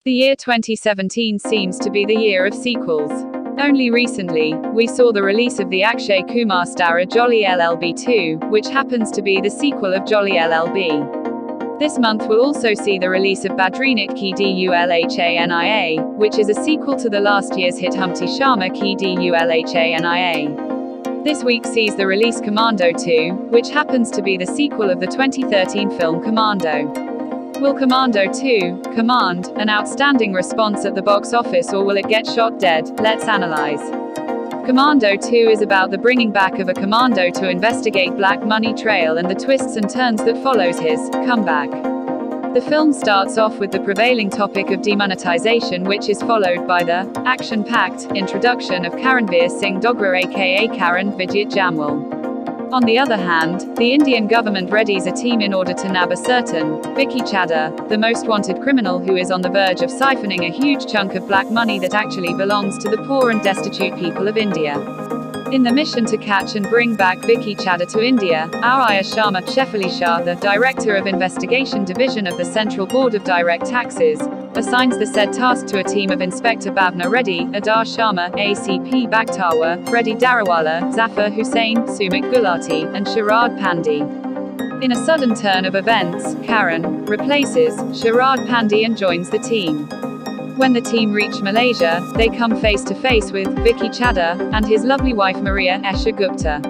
The year 2017 seems to be the year of sequels. Only recently, we saw the release of the Akshay Kumar starrer Jolly LLB 2, which happens to be the sequel of Jolly LLB. This month will also see the release of Badrinath Ki Dulhania, which is a sequel to the last year's hit Humpty Sharma Ki Dulhania. This week sees the release Commando 2, which happens to be the sequel of the 2013 film Commando. Will Commando 2 command an outstanding response at the box office, or will it get shot dead? Let's analyze. Commando 2 is about the bringing back of a commando to investigate black money trail and the twists and turns that follows his comeback. The film starts off with the prevailing topic of demonetization, which is followed by the action-packed introduction of Karanveer Singh Dogra aka Karan Vijayat Jamwal. On the other hand, the Indian government readies a team in order to nab a certain Vicky Chadha, the most wanted criminal who is on the verge of siphoning a huge chunk of black money that actually belongs to the poor and destitute people of India. In the mission to catch and bring back Vicky Chadha to India, Arya Sharma Shefali Shah, the Director of Investigation Division of the Central Board of Direct Taxes, assigns the said task to a team of Inspector Bhavna Reddy, Adar Sharma, ACP Bakhtawa, Reddy Darawala, Zafar Hussain, Sumit Gulati, and Sharad Pandey. In a sudden turn of events, Karan replaces Sharad Pandey and joins the team. When the team reach Malaysia, they come face to face with Vicky Chadha and his lovely wife Maria Esha Gupta.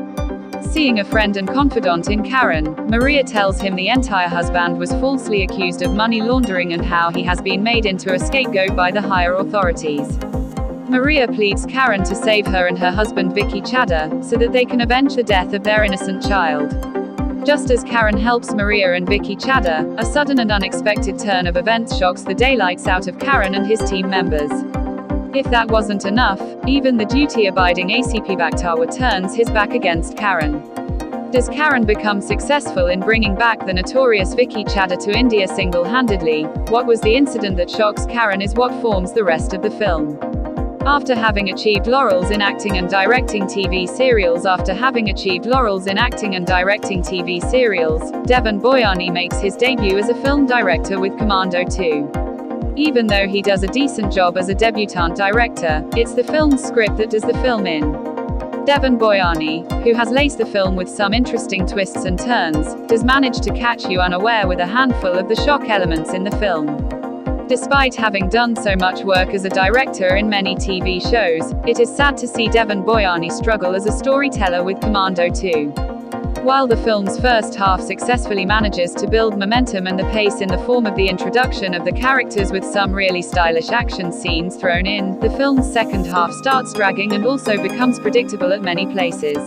Seeing a friend and confidant in Karan, Maria tells him the entire husband was falsely accused of money laundering and how he has been made into a scapegoat by the higher authorities. Maria pleads Karan to save her and her husband Vicky Chadha, so that they can avenge the death of their innocent child. Just as Karan helps Maria and Vicky Chadha, a sudden and unexpected turn of events shocks the daylights out of Karan and his team members. If that wasn't enough, even the duty-abiding ACP Bakhtawa turns his back against Karan. Does Karan become successful in bringing back the notorious Vicky Chadha to India single-handedly? What was the incident that shocks Karan is what forms the rest of the film. After having achieved laurels in acting and directing TV serials, Devan Boyani makes his debut as a film director with Commando 2. Even though he does a decent job as a debutant director, it's the film's script that does the film in. Devan Boyani, who has laced the film with some interesting twists and turns, does manage to catch you unaware with a handful of the shock elements in the film. Despite having done so much work as a director in many TV shows, it is sad to see Devan Boyani struggle as a storyteller with Commando 2. While the film's first half successfully manages to build momentum and the pace in the form of the introduction of the characters with some really stylish action scenes thrown in, the film's second half starts dragging and also becomes predictable at many places.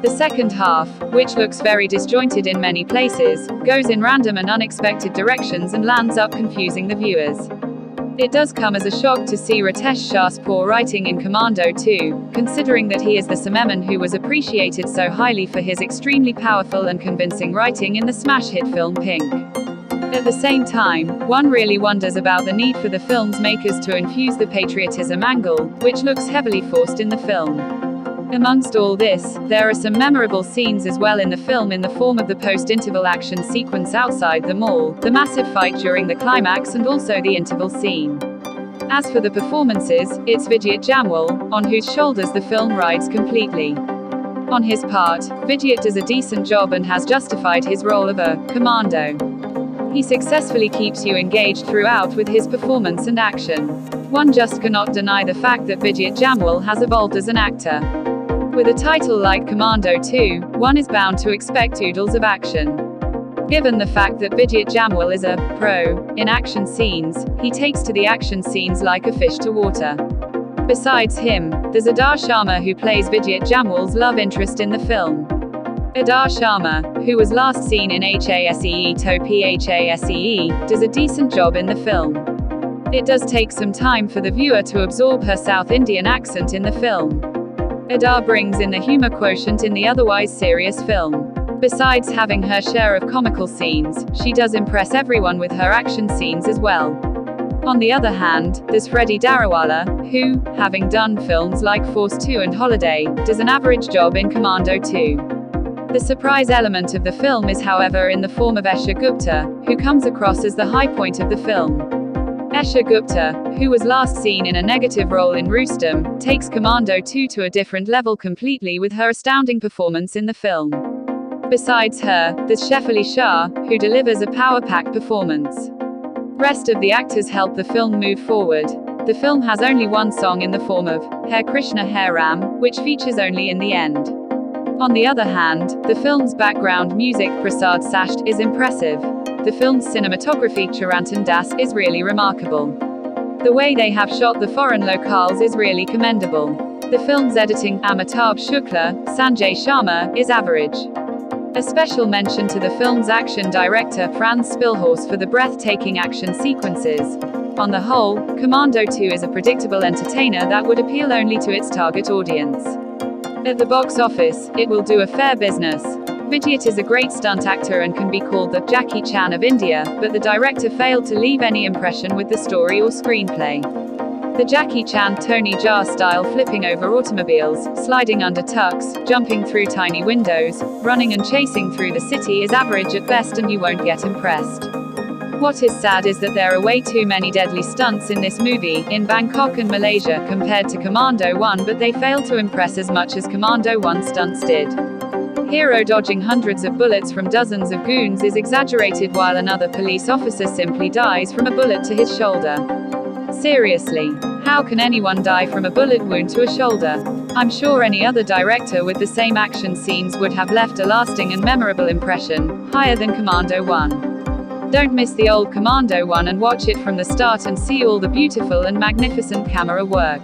The second half, which looks very disjointed in many places, goes in random and unexpected directions and lands up confusing the viewers. It does come as a shock to see Ritesh Shah's poor writing in Commando 2, considering that he is the Sameman who was appreciated so highly for his extremely powerful and convincing writing in the smash hit film Pink. At the same time, one really wonders about the need for the film's makers to infuse the patriotism angle, which looks heavily forced in the film. Amongst all this, there are some memorable scenes as well in the film in the form of the post-interval action sequence outside the mall, the massive fight during the climax and also the interval scene. As for the performances, it's Vijayat Jamwal, on whose shoulders the film rides completely. On his part, Vijayat does a decent job and has justified his role of a commando. He successfully keeps you engaged throughout with his performance and action. One just cannot deny the fact that Vijayat Jamwal has evolved as an actor. With a title like Commando 2, one is bound to expect oodles of action. Given the fact that Vijayat Jamwal is a pro in action scenes, he takes to the action scenes like a fish to water. Besides him, there's Adar Sharma who plays Vijayat Jamwal's love interest in the film. Adar Sharma, who was last seen in HASEE To PHASEE, does a decent job in the film. It does take some time for the viewer to absorb her South Indian accent in the film. Adar brings in the humor quotient in the otherwise serious film. Besides having her share of comical scenes, she does impress everyone with her action scenes as well. On the other hand, there's Reddy Darawala, who, having done films like Force 2 and Holiday, does an average job in Commando 2. The surprise element of the film is however in the form of Esha Gupta, who comes across as the high point of the film. Esha Gupta, who was last seen in a negative role in Rustom, takes Commando 2 to a different level completely with her astounding performance in the film. Besides her, there's Shefali Shah, who delivers a power-packed performance. Rest of the actors help the film move forward. The film has only one song in the form of Hare Krishna Hare Ram, which features only in the end. On the other hand, the film's background music Prasad Sasht is impressive. The film's cinematography Chirantan Das is really remarkable. The way they have shot the foreign locales is really commendable. The film's editing Amitabh Shukla, Sanjay Sharma is average. A special mention to the film's action director Franz Spielhaus for the breathtaking action sequences. On the whole, Commando 2 is a predictable entertainer that would appeal only to its target audience. At the box office, it will do a fair business. Vijayat is a great stunt actor and can be called the Jackie Chan of India, but the director failed to leave any impression with the story or screenplay. The Jackie Chan Tony Jaa style flipping over automobiles, sliding under tucks, jumping through tiny windows, running and chasing through the city is average at best and you won't get impressed. What is sad is that there are way too many deadly stunts in this movie, in Bangkok and Malaysia compared to Commando 1, but they fail to impress as much as Commando 1 stunts did. Hero dodging hundreds of bullets from dozens of goons is exaggerated while another police officer simply dies from a bullet to his shoulder. Seriously, how can anyone die from a bullet wound to a shoulder? I'm sure any other director with the same action scenes would have left a lasting and memorable impression, higher than Commando 1. Don't miss the old Commando 1 and watch it from the start and see all the beautiful and magnificent camera work.